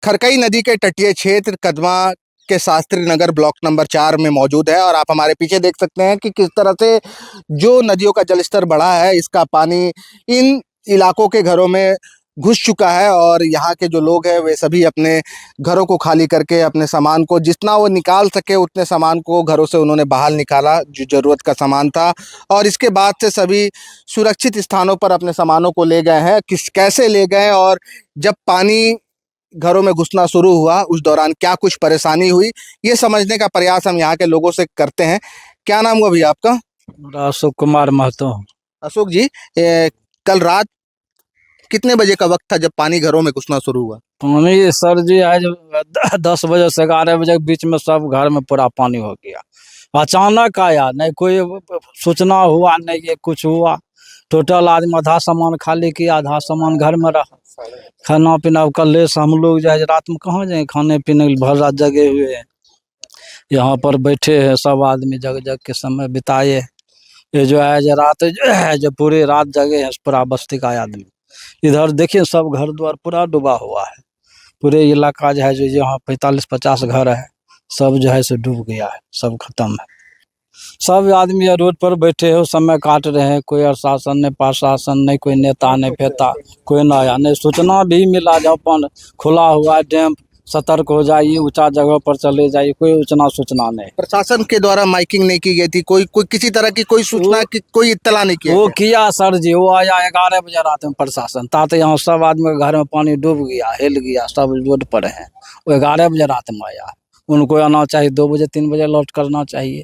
खरकई नदी के तटीय क्षेत्र कदमा के शास्त्री नगर ब्लॉक नंबर 4 में मौजूद है और आप हमारे पीछे देख सकते हैं कि किस तरह से जो नदियों का जलस्तर बढ़ा है, इसका पानी इन इलाकों के घरों में घुस चुका है और यहाँ के जो लोग हैं वे सभी अपने घरों को खाली करके अपने सामान को जितना वो निकाल सके उतने सामान को घरों से उन्होंने बाहर निकाला जो ज़रूरत का सामान था। और इसके बाद से सभी सुरक्षित स्थानों पर अपने सामानों को ले गए हैं। कैसे ले गए और जब पानी घरों में घुसना शुरू हुआ उस दौरान क्या कुछ परेशानी हुई, ये समझने का प्रयास हम यहाँ के लोगों से करते हैं। क्या नाम हुआ भैया आपका? अशोक कुमार महतो। अशोक जी, कल रात कितने बजे का वक्त था जब पानी घरों में घुसना शुरू हुआ? पानी सर जी आज 10 बजे से 11 बजे के बीच में सब घर में पूरा पानी हो गया। अचानक आया, नहीं कोई सूचना हुआ, नहीं ये कुछ हुआ। टोटल आदमी आधा सामान खाली किया, आधा सामान घर में रहा। खाना पीना कल से हम लोग जो रात में कहाँ जाए, खाने पीने के भर रात जगे हुए हैं। यहाँ पर बैठे हैं सब आदमी, जग जग के समय बिताए। ये जो है जो रात जो पूरी रात जगे हैं पूरा बस्ती का आदमी। इधर देखिए सब घर द्वार पूरा डूबा हुआ है। पूरे इलाका जो है जो यहाँ 45-50 घर है, सब जो है सो डूब गया है, सब खत्म है। सब आदमी रोड पर बैठे हो, समय काट रहे हैं। कोई प्रशासन नहीं, प्रशासन नहीं, कोई नेता नहीं, फेता कोई ना आया नहीं। सूचना भी मिला जब अपन खुला हुआ डैम, सतर्क हो जाइए, ऊंचा जगह पर चले जाइए, कोई सूचना नहीं। प्रशासन के द्वारा माइकिंग नहीं की गई थी? कोई किसी तरह की कोई सूचना की कोई इत्तला नहीं किया? वो किया सर जी, वो आया 11 बजे रात में प्रशासन, ताते यहाँ सब आदमी के घर में पानी डूब गया, हिल गया, सब रोड पर है। वो 11 बजे रात में आया। उनको आना चाहिए 2 बजे 3 बजे लौट करना चाहिए।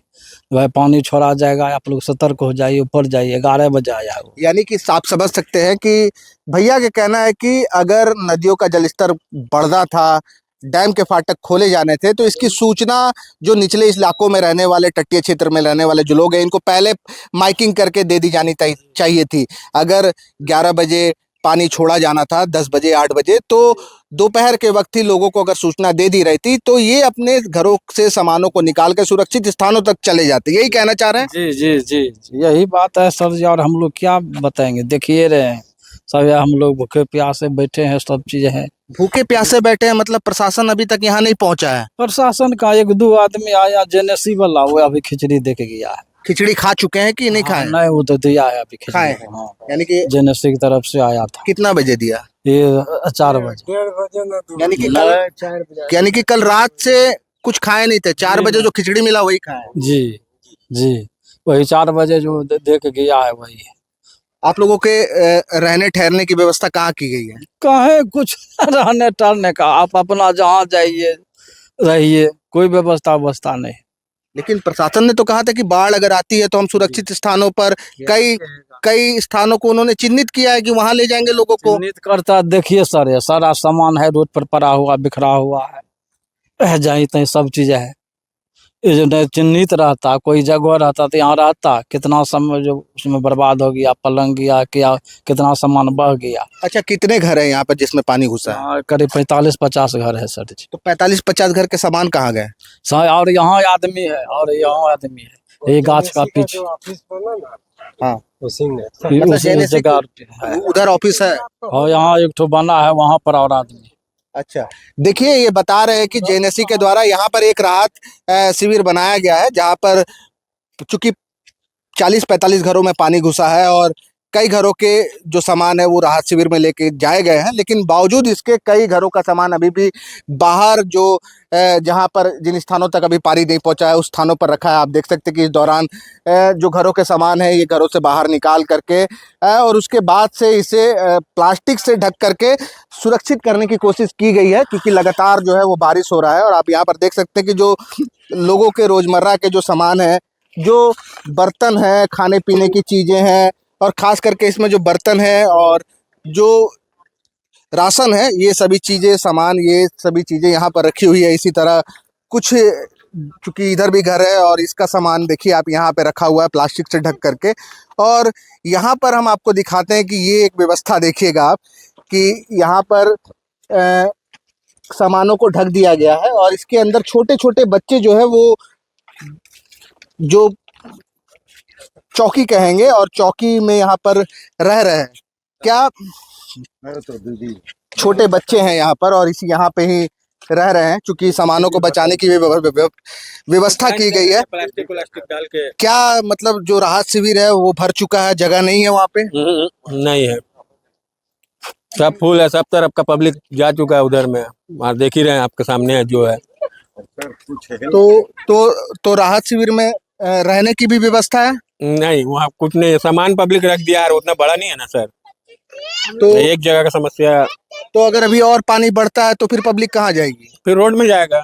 भाई पानी छोड़ा जाएगा, आप लोग सतर्क हो जाइए, ऊपर जाइए। 11 बजे आया वो। यानी कि आप समझ सकते हैं कि भैया के कहना है कि अगर नदियों का जलस्तर बढ़ता था, डैम के फाटक खोले जाने थे, तो इसकी सूचना जो निचले इलाकों में रहने वाले, तटीय क्षेत्र में रहने वाले जो लोग हैं, इनको पहले माइकिंग करके दे दी जानी चाहिए थी। अगर 11 बजे पानी छोड़ा जाना था, 10 बजे 8 बजे, तो दोपहर के वक्त ही लोगों को अगर सूचना दे दी रहती तो ये अपने घरों से सामानों को निकाल कर सुरक्षित स्थानों तक चले जाते। यही कहना चाह रहे हैं? जी जी जी जी, यही बात है सर जी। और हम लोग क्या बताएंगे, देखिए रहे हैं सब, हम लोग भूखे प्यासे बैठे हैं, सब चीज है। भूखे प्यासे बैठे हैं मतलब प्रशासन अभी तक यहाँ नहीं पहुंचा है? प्रशासन का 1-2 आदमी आया, जेनेसी वाला, वो अभी खिचड़ी दे के गया है। खिचड़ी खा चुके हैं कि नहीं खाए? नहीं, वो तो दिया है अभी खाए खिचड़ी। हैं। हाँ, यानी कि जेनेसी की तरफ से आया था। कितना बजे दिया? ये 4 बजे। यानी कि कल रात से कुछ खाए नहीं थे, 4 बजे जो खिचड़ी मिला वही खाए? जी जी, वही 4 बजे जो दे के गया है वही है। आप लोगों के रहने ठहरने की व्यवस्था कहाँ की गई है? कहे कुछ रहने ठहरने का, आप अपना जहाँ जाइए रहिए, कोई व्यवस्था नहीं। लेकिन प्रशासन ने तो कहा था कि बाढ़ अगर आती है तो हम सुरक्षित स्थानों पर, कई स्थानों को उन्होंने चिन्हित किया है कि वहां ले जाएंगे लोगों को। चिन्हित करता, देखिए सर, ये सारा सामान है रोड पर पड़ा हुआ, बिखरा हुआ है, जहीं तहीं सब चीज है। ये जो नहीं चिन्हित रहता, कोई जगह रहता तो यहाँ रहता। कितना समय जो उसमें बर्बाद हो गया, पलंग गया, क्या कितना सामान बह गया। अच्छा, कितने घर हैं यहाँ पर जिसमें पानी घुसा है? करीब 45-50 घर है सर जी। तो 45-50 घर के सामान कहाँ गए? और यहाँ आदमी है, और यहाँ आदमी है, ये गाछ का पीछे। हाँ, मतलब उस जगह उधर ऑफिस है और यहाँ एक ठो बना है, वहाँ पर और आदमी। अच्छा, देखिए ये बता रहे हैं कि जेएनएससी के द्वारा यहाँ पर एक राहत शिविर बनाया गया है, जहाँ पर चूंकि 40-45 घरों में पानी घुसा है और कई घरों के जो सामान है वो राहत शिविर में लेके जाए गए हैं, लेकिन बावजूद इसके कई घरों का सामान अभी भी बाहर जो जहां पर जिन स्थानों तक अभी पानी नहीं पहुंचा है उस स्थानों पर रखा है। आप देख सकते हैं कि इस दौरान जो घरों के सामान है ये घरों से बाहर निकाल करके और उसके बाद से इसे प्लास्टिक से ढक करके सुरक्षित करने की कोशिश की गई है, क्योंकि लगातार जो है वो बारिश हो रहा है। और आप यहाँ पर देख सकते हैं कि जो लोगों के रोजमर्रा के जो सामान है, जो बर्तन है, खाने पीने की चीजें हैं, और खास करके इसमें जो बर्तन है और जो राशन है, ये सभी चीजें सामान, ये सभी चीजें यहाँ पर रखी हुई है। इसी तरह कुछ, चूंकि इधर भी घर है और इसका सामान देखिए आप यहाँ पे रखा हुआ है प्लास्टिक से ढक करके। और यहाँ पर हम आपको दिखाते हैं कि ये एक व्यवस्था देखिएगा आप कि यहाँ पर सामानों को ढक दिया गया है और इसके अंदर छोटे छोटे बच्चे जो है वो जो चौकी कहेंगे और चौकी में यहाँ पर रह रहे हैं। क्या छोटे बच्चे हैं यहाँ पर और इसी यहाँ पे ही रह रहे हैं, क्योंकि सामानों को बचाने की भी व्यवस्था की गई है। प्लास्टिक डाल के क्या मतलब जो राहत शिविर है वो भर चुका है, जगह नहीं है वहाँ पे? नहीं है, सब फुल है, सब तरफ का पब्लिक जा चुका है उधर में। और देख ही रहे हैं आपके सामने है जो है। तो राहत शिविर में रहने की भी व्यवस्था है? नहीं, वहाँ कुछ नहीं है, सामान पब्लिक रख दिया है, उतना बड़ा नहीं है ना सर, तो एक जगह का समस्या। तो अगर अभी और पानी बढ़ता है तो फिर पब्लिक कहाँ जाएगी? फिर रोड में जाएगा।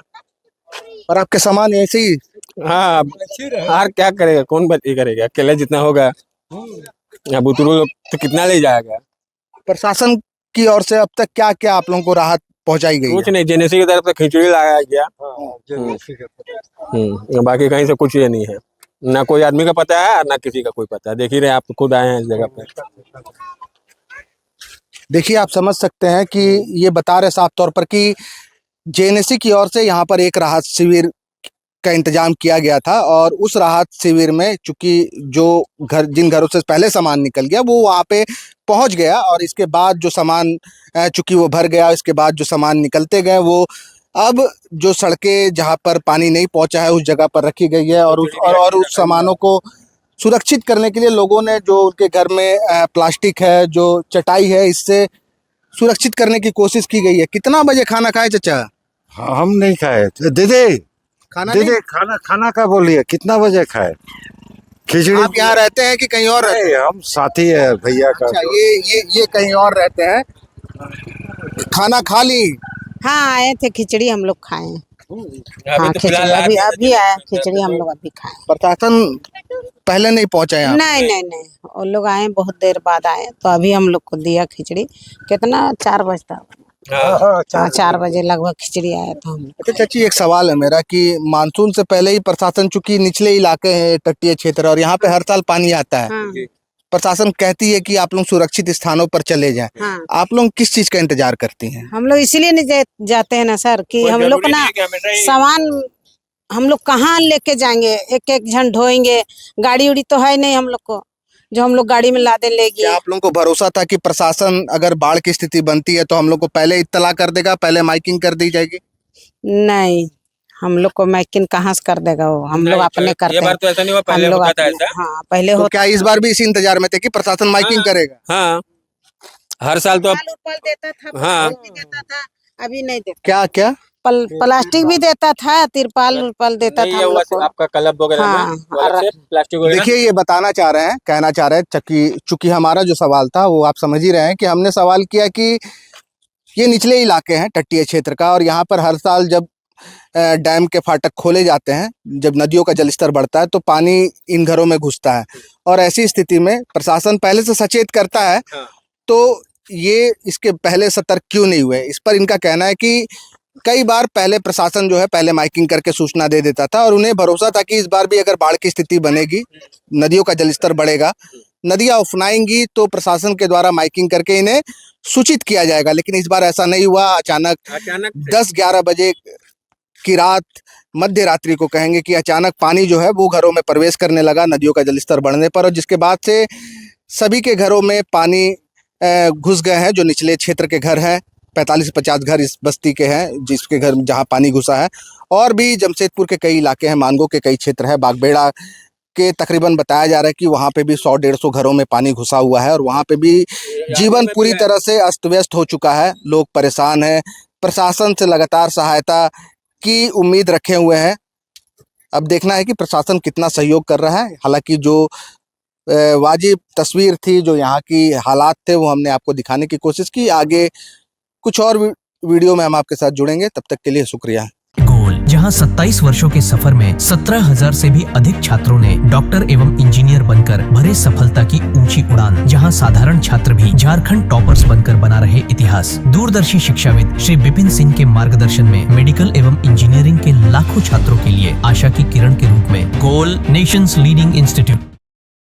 और आपके सामान ऐसे ही? हाँ, और क्या करेगा, कौन बच्ची करेगा, अकेले जितना होगा। अब उतरू लोग तो कितना ले जाएगा। प्रशासन की ओर से अब तक क्या क्या आप लोगों को राहत पहुंचाई गई कुछ है? नहीं, जेनेसी की तरफ से खिचड़ी लगाया गया। बाकी कहीं से कुछ ये नहीं है, ना कोई आदमी का पता है ना किसी का कोई पता है। देख ही रहे हैं, आप खुद आए हैं इस जगह पे। देखिए, आप समझ सकते हैं कि ये बता रहे साफ तौर पर कि जेएनएससी की ओर से यहाँ पर एक राहत शिविर का इंतजाम किया गया था और उस राहत शिविर में चूंकि जो जिन घरों से पहले सामान निकल गया वो वहाँ पे पहुँच गया और इसके बाद जो सामान चूंकि वो भर गया, इसके बाद जो सामान निकलते गए वो अब जो सड़कें जहाँ पर पानी नहीं पहुँचा है उस जगह पर रखी गई है और उस सामानों को सुरक्षित करने के लिए लोगों ने जो उनके घर में प्लास्टिक है, जो चटाई है, इससे सुरक्षित करने की कोशिश की गई है। कितना बजे खाना खाए चाचा? हाँ, हम नहीं खाए। दीदी खाना दीदी नहीं? खाना का बोलिए, कितना बजे खाए? खिचड़ी। आप यहाँ रहते हैं कि कहीं और रहते हैं? हम साथी है भैया का। अच्छा, ये कहीं और रहते हैं। खाना खा ली? हाँ, आए थे, खिचड़ी हम लोग खाए। हाँ, तो खिचड़ी अभी आया, खिचड़ी हम लोग अभी खाए। प्रशासन पहले नहीं पहुंचा यहाँ? नहीं, वो लोग आए बहुत देर बाद आए, तो अभी हम लोग को दिया खिचड़ी। कितना 4 बजता? हाँ, 4 बजे लगभग खिचड़ी आया था हम। अच्छा चाची, एक सवाल है मेरा कि मानसून से पहले ही प्रशासन, चूंकि निचले इलाके हैं, तटीय क्षेत्र, और यहाँ पे हर साल पानी आता है, हाँ, प्रशासन कहती है कि आप लोग सुरक्षित स्थानों पर चले जाएं। हाँ। आप लोग किस चीज का इंतजार करती हैं? हम लोग इसीलिए नहीं जाते हैं ना सर कि हम लोग ना सामान हम लोग कहाँ लेके जाएंगे, एक एक जन ढोएंगे। गाड़ी उड़ी तो है नहीं हम लोग को जो हम लोग गाड़ी में लादे लेगी। क्या आप लोगों को भरोसा था कि प्रशासन अगर बाढ़ की स्थिति बनती है तो हम लोग को पहले इत्तला कर देगा, पहले माइकिंग कर दी जाएगी? नहीं, हम लोग को माइकिंग कहाँ से कर देगा वो, हम लोग अपने करते हैं। ये बार तो ऐसा नहीं हुआ, पहले हम लोग होता था अपने- ऐसा। हाँ, पहले तो होता क्या इस बार भी इसी इंतजार में थे कि प्रशासन माइकिंग करेगा? हाँ, हर साल तो तिरपाल देता था, हाँ। भी देता था, अभी नहीं देता। क्या क्या? प्लास्टिक भी देता था, तिरपाल देता था नहीं हम है, लोग को। आपका क्लब वगैरह हाँ, में वो अलग से प्लास्टिक वगैरह। देखिए, ये बताना चाह रहे हैं, कहना चाह रहे हैं, चूंकि हमारा जो सवाल था वो आप समझ ही रहे हैं कि हमने सवाल किया कि ये निचले इलाके हैं तटीय क्षेत्र का और यहाँ पर हर साल जब डैम के फाटक खोले जाते हैं, जब नदियों का जलस्तर बढ़ता है तो पानी इन घरों में घुसता है और ऐसी स्थिति में प्रशासन पहले से सचेत करता है। हाँ। तो ये इसके पहले सतर्क क्यों नहीं हुए? इस पर इनका कहना है कि कई बार पहले प्रशासन जो है पहले माइकिंग करके सूचना दे देता था और उन्हें भरोसा था कि इस बार भी अगर बाढ़ की स्थिति बनेगी, नदियों का जलस्तर बढ़ेगा, नदियां उफनाएंगी तो प्रशासन के द्वारा माइकिंग करके इन्हें सूचित किया जाएगा। लेकिन इस बार ऐसा नहीं हुआ। अचानक 10-11 बजे की रात, मध्य रात्रि को कहेंगे कि अचानक पानी जो है वो घरों में प्रवेश करने लगा नदियों का जलस्तर बढ़ने पर, और जिसके बाद से सभी के घरों में पानी घुस गए हैं। जो निचले क्षेत्र के घर हैं, 45 से 50 घर इस बस्ती के हैं जिसके घर जहां पानी घुसा है, और भी जमशेदपुर के कई इलाके हैं, मानगो के कई क्षेत्र है, बागबेड़ा के तकरीबन बताया जा रहा है कि वहां पे भी 100-150 घरों में पानी घुसा हुआ है और वहां पे भी जीवन पूरी तरह से अस्त व्यस्त हो चुका है। लोग परेशान हैं, प्रशासन से लगातार सहायता की उम्मीद रखे हुए हैं। अब देखना है कि प्रशासन कितना सहयोग कर रहा है। हालांकि जो वाजिब तस्वीर थी, जो यहाँ की हालात थे, वो हमने आपको दिखाने की कोशिश की। आगे कुछ और वीडियो में हम आपके साथ जुड़ेंगे, तब तक के लिए शुक्रिया। गोल, जहां 27 वर्षों के सफर में 17,000 से भी अधिक छात्रों ने डॉक्टर एवं इंजीनियर बनकर भरे सफलता की ऊंची उड़ान, जहां साधारण छात्र भी झारखंड टॉपर्स बनकर बना रहे इतिहास। दूरदर्शी शिक्षाविद श्री विपिन सिंह के मार्गदर्शन में मेडिकल एवं इंजीनियरिंग के लाखों छात्रों के लिए आशा की किरण के रूप में गोल नेशंस लीडिंग इंस्टीट्यूट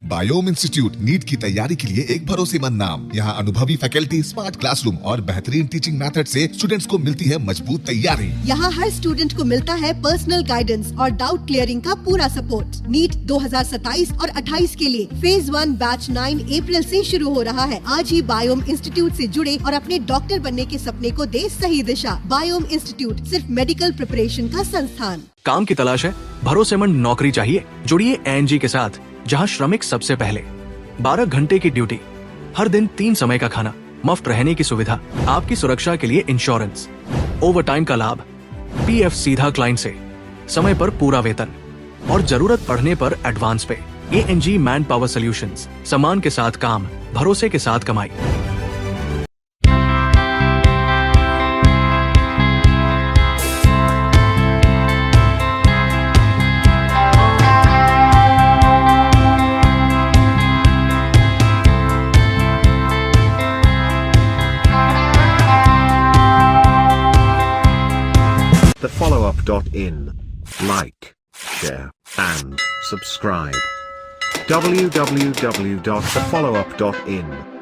बायोम इंस्टीट्यूट नीट की तैयारी के लिए एक भरोसेमंद नाम। यहाँ अनुभवी फैकल्टी, स्मार्ट क्लासरूम और बेहतरीन टीचिंग मेथड से स्टूडेंट्स को मिलती है मजबूत तैयारी। यहाँ हर स्टूडेंट को मिलता है पर्सनल गाइडेंस और डाउट क्लियरिंग का पूरा सपोर्ट। नीट 2027 और 28 के लिए फेज 1 बैच 9 अप्रैल से शुरू हो रहा है। आज ही बायोम इंस्टीट्यूट से जुड़े और अपने डॉक्टर बनने के सपने को दे सही दिशा। बायोम इंस्टीट्यूट सिर्फ मेडिकल प्रिपरेशन का संस्थान। काम की तलाश है, भरोसेमंद नौकरी चाहिए, जुड़िए एएनजी के साथ, जहां श्रमिक सबसे पहले। 12 घंटे की ड्यूटी, हर दिन 3 समय का खाना, मुफ्त रहने की सुविधा, आपकी सुरक्षा के लिए इंश्योरेंस, ओवर टाइम का लाभ, पीएफ सीधा क्लाइंट से, समय पर पूरा वेतन और जरूरत पड़ने पर एडवांस पे। एएनजी मैन पावर सॉल्यूशंस, सम्मान के साथ काम, भरोसे के साथ कमाई। thefollowup.in. Like, share, and subscribe. www.thefollowup.in